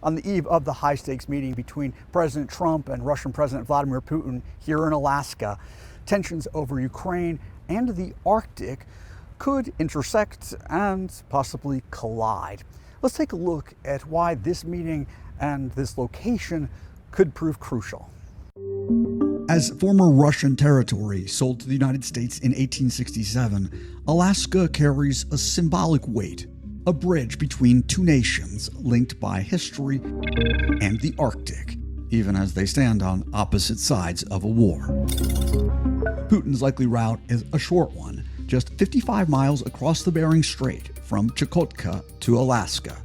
On the eve of the high-stakes meeting between President Trump and Russian President Vladimir Putin here in Alaska, tensions over Ukraine and the Arctic could intersect and possibly collide. Let's take a look at why this meeting and this location could prove crucial. As former Russian territory sold to the United States in 1867, Alaska carries a symbolic weight, a bridge between two nations linked by history and the Arctic, even as they stand on opposite sides of a war. Putin's likely route is a short one, just 55 miles across the Bering Strait from Chukotka to Alaska.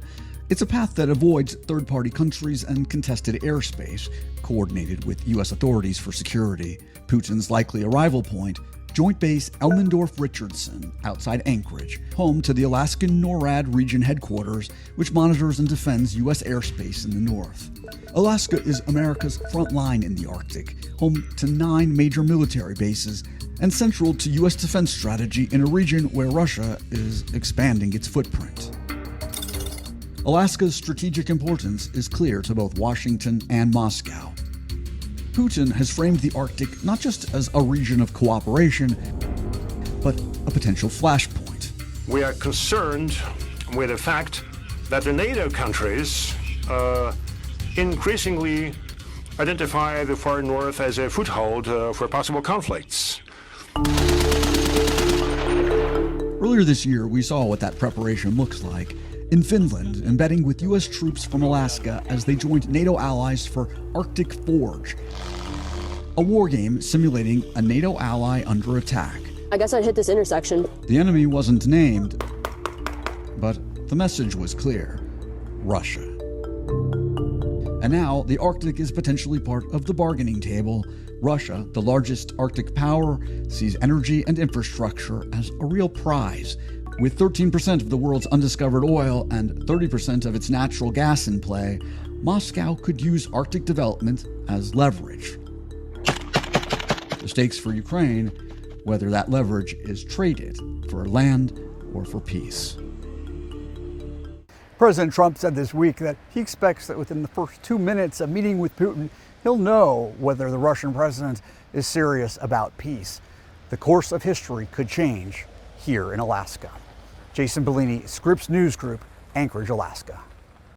It's a path that avoids third-party countries and contested airspace, coordinated with U.S. authorities for security. Putin's likely arrival point, Joint Base Elmendorf-Richardson, outside Anchorage, home to the Alaskan NORAD region headquarters, which monitors and defends U.S. airspace in the north. Alaska is America's front line in the Arctic, home to 9 major military bases, and central to U.S. defense strategy in a region where Russia is expanding its footprint. Alaska's strategic importance is clear to both Washington and Moscow. Putin has framed the Arctic not just as a region of cooperation, but a potential flashpoint. We are concerned with the fact that the NATO countries increasingly identify the far north as a foothold for possible conflicts. Earlier this year, we saw what that preparation looks like. In Finland, embedding with U.S. troops from Alaska as they joined NATO allies for Arctic Forge, a war game simulating a NATO ally under attack. I guess I'd hit this intersection. The enemy wasn't named, but the message was clear: Russia. And now the Arctic is potentially part of the bargaining table. Russia, the largest Arctic power, sees energy and infrastructure as a real prize. With 13% of the world's undiscovered oil and 30% of its natural gas in play, Moscow could use Arctic development as leverage. The stakes for Ukraine, whether that leverage is traded for land or for peace. President Trump said this week that he expects that within the first 2 minutes of meeting with Putin, he'll know whether the Russian president is serious about peace. The course of history could change here in Alaska. Jason Bellini, Scripps News Group, Anchorage, Alaska.